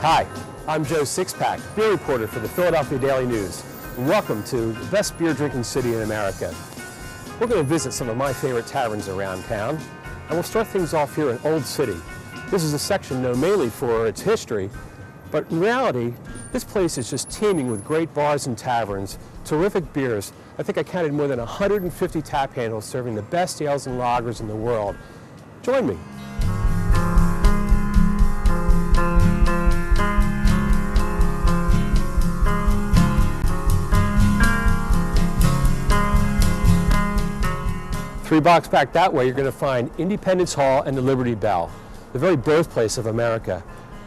Hi, I'm Joe Sixpack, beer reporter for the Philadelphia Daily News. And welcome to the best beer drinking city in America. We're going to visit some of my favorite taverns around town, and we'll start things off here in Old City. This is a section known mainly for its history, but in reality, this place is just teeming with great bars and taverns, terrific beers. I think I counted more than 150 tap handles serving the best ales and lagers in the world. Join me. Three blocks back that way, you're going to find Independence Hall and the Liberty Bell, the very birthplace of America.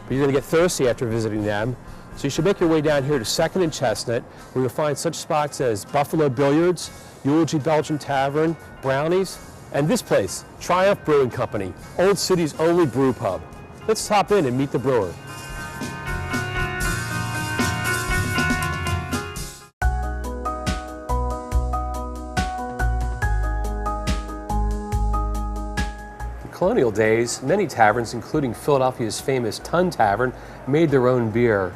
But you're going to get thirsty after visiting them, so you should make your way down here to 2nd and Chestnut, where you'll find such spots as Buffalo Billiards, Eulogy Belgian Tavern, Brownies, and this place, Triumph Brewing Company, Old City's only brew pub. Let's hop in and meet the brewer. Colonial days, many taverns, including Philadelphia's famous Tun Tavern, made their own beer.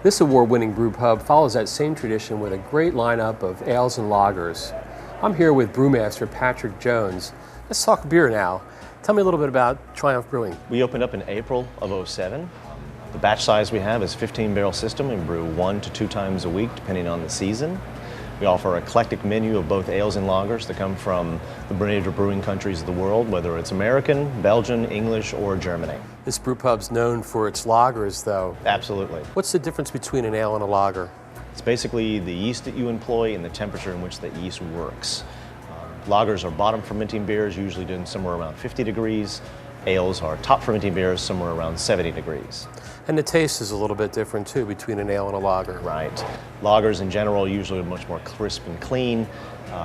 This award-winning brew pub follows that same tradition with a great lineup of ales and lagers. I'm here with brewmaster Patrick Jones. Let's talk beer now. Tell me a little bit about Triumph Brewing. We opened up in April of '07. The batch size we have is 15-barrel system. We brew 1 to 2 times a week, depending on the season. We offer an eclectic menu of both ales and lagers that come from the major brewing countries of the world, whether it's American, Belgian, English, or Germany. This brew pub's known for its lagers, though. Absolutely. What's the difference between an ale and a lager? It's basically the yeast that you employ and the temperature in which the yeast works. Lagers are bottom fermenting beers, usually done somewhere around 50 degrees. Ales are top fermenting beers, somewhere around 70 degrees. And the taste is a little bit different too between an ale and a lager. Right. Lagers in general usually are much more crisp and clean.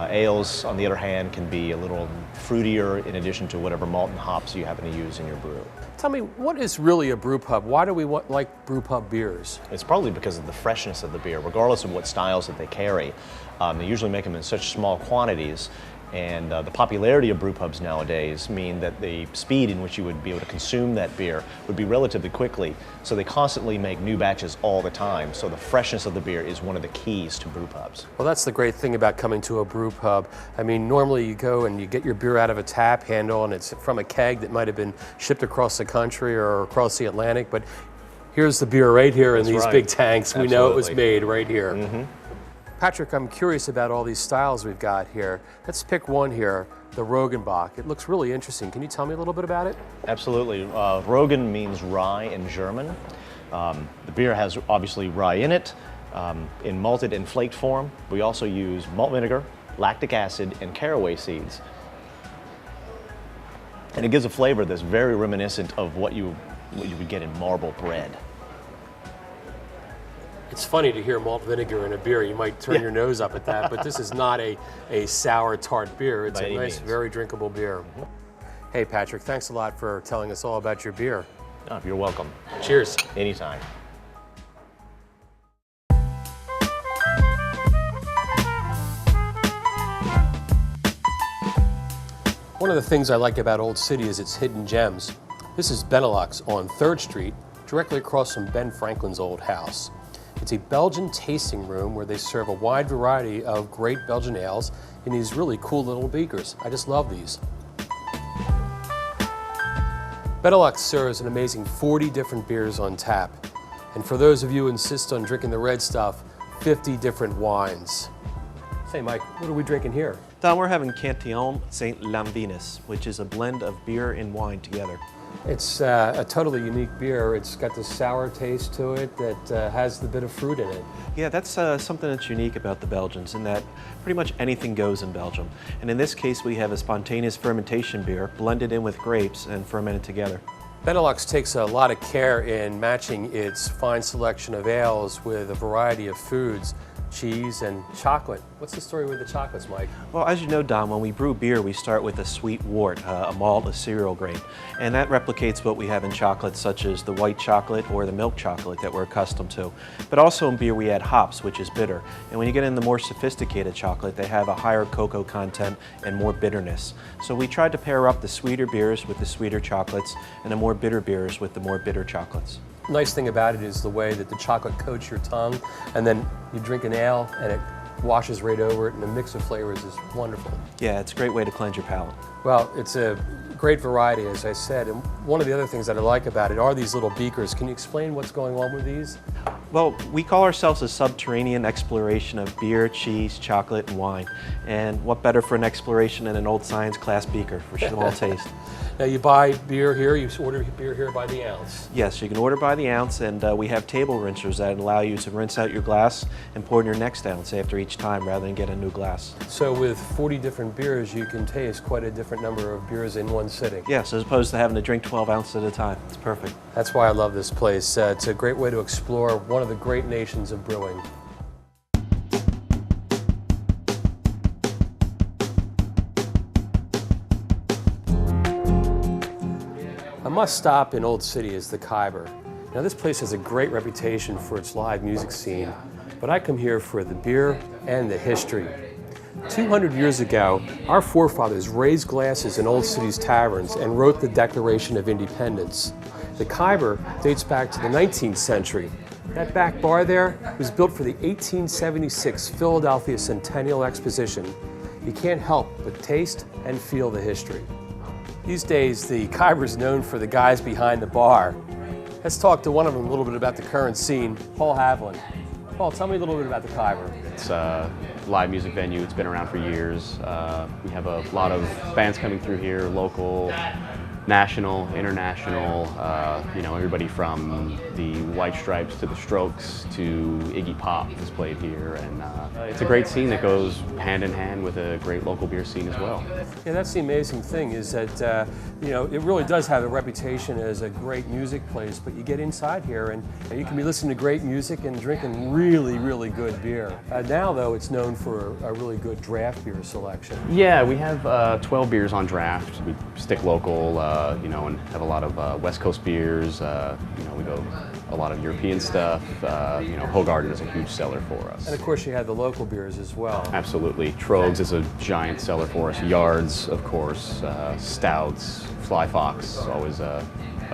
Ales, on the other hand, can be a little fruitier in addition to whatever malt and hops you happen to use in your brew. Tell me, what is really a brew pub? Why do we like brew pub beers? It's probably because of the freshness of the beer, regardless of what styles that they carry. They usually make them in such small quantities. And the popularity of brew pubs nowadays mean that the speed in which you would be able to consume that beer would be relatively quickly. So they constantly make new batches all the time. So the freshness of the beer is one of the keys to brew pubs. Well, that's the great thing about coming to a brew pub. I mean, normally you go and you get your beer out of a tap handle and it's from a keg that might have been shipped across the country or across the Atlantic, but here's the beer right here in these big tanks. Absolutely. We know it was made right here. Mm-hmm. Patrick, I'm curious about all these styles we've got here. Let's pick one here, the Rogenbach. It looks really interesting. Can you tell me a little bit about it? Absolutely. Rogen means rye in German. The beer has obviously rye in it, in malted and flaked form. We also use malt vinegar, lactic acid, and caraway seeds. And it gives a flavor that's very reminiscent of what you would get in marble bread. It's funny to hear malt vinegar in a beer. You might turn your nose up at that, but this is not a sour, tart beer. It's a nice, very drinkable beer. Mm-hmm. Hey, Patrick, thanks a lot for telling us all about your beer. Oh, you're welcome. Cheers. Anytime. One of the things I like about Old City is its hidden gems. This is Benelux on 3rd Street, directly across from Ben Franklin's old house. It's a Belgian tasting room where they serve a wide variety of great Belgian ales in these really cool little beakers. I just love these. Benelux serves an amazing 40 different beers on tap. And for those of you who insist on drinking the red stuff, 50 different wines. Say, Mike, what are we drinking here? Don, we're having Cantillon St. Lamvinus, which is a blend of beer and wine together. It's a totally unique beer. It's got this sour taste to it that has the bit of fruit in it. Yeah, that's something that's unique about the Belgians, in that pretty much anything goes in Belgium. And in this case, we have a spontaneous fermentation beer blended in with grapes and fermented together. Benelux takes a lot of care in matching its fine selection of ales with a variety of foods, cheese, and chocolate. What's the story with the chocolates, Mike? Well, as you know, Don, when we brew beer, we start with a sweet wort, a malt, a cereal grain. And that replicates what we have in chocolates, such as the white chocolate or the milk chocolate that we're accustomed to. But also in beer, we add hops, which is bitter. And when you get in the more sophisticated chocolate, they have a higher cocoa content and more bitterness. So we tried to pair up the sweeter beers with the sweeter chocolates and the more bitter beers with the more bitter chocolates. nice thing about it is the way that the chocolate coats your tongue, and then you drink an ale and it washes right over it, and the mix of flavors is wonderful. Yeah, it's a great way to cleanse your palate. Well, it's a great variety, as I said, and one of the other things that I like about it are these little beakers. Can you explain what's going on with these? Well, we call ourselves a subterranean exploration of beer, cheese, chocolate, and wine. And what better for an exploration than an old science class beaker for small taste? Now you buy beer here, you order beer here by the ounce. Yes, you can order by the ounce, and we have table rinsers that allow you to rinse out your glass and pour in your next ounce after each time rather than get a new glass. So with 40 different beers, you can taste quite a different number of beers in one sitting. Yes, as opposed to having to drink 12 ounces at a time. It's perfect. That's why I love this place. It's a great way to explore one of the great nations of brewing. A must-stop in Old City is the Khyber. Now this place has a great reputation for its live music scene, but I come here for the beer and the history. 200 years ago, our forefathers raised glasses in Old City's taverns and wrote the Declaration of Independence. The Khyber dates back to the 19th century. That back bar there was built for the 1876 Philadelphia Centennial Exposition. You can't help but taste and feel the history. These days, the Khyber's known for the guys behind the bar. Let's talk to one of them a little bit about the current scene, Paul Havlin. Paul, tell me a little bit about the Khyber. It's a live music venue. It's been around for years. We have a lot of bands coming through here, local, national, international, everybody from the White Stripes to the Strokes to Iggy Pop has played here, and it's a great scene that goes hand in hand with a great local beer scene as well. Yeah, that's the amazing thing is that, it really does have a reputation as a great music place, but you get inside here and you can be listening to great music and drinking really, really good beer. Now, though, it's known for a really good draft beer selection. Yeah, we have 12 beers on draft. We stick local, and have a lot of West Coast beers. We go a lot of European stuff. Hoegaarden is a huge seller for us. And of course, you have the local beers as well. Absolutely. Trogs is a giant seller for us. Yards, of course. Stouts, Fly Fox, always a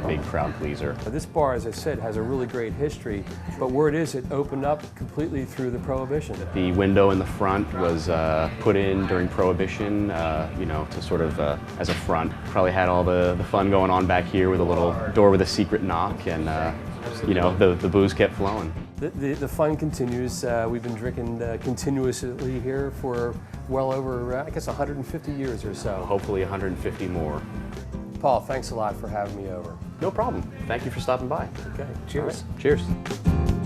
big crowd pleaser. This bar, as I said, has a really great history, but where it is, it opened up completely through the Prohibition. The window in the front was put in during Prohibition, to sort of as a front. Probably had all the fun going on back here with a little door with a secret knock, and the booze kept flowing. The fun continues. We've been drinking continuously here for well over, 150 years or so. Hopefully 150 more. Paul, thanks a lot for having me over. No problem. Thank you for stopping by. Okay, cheers. All right. Cheers.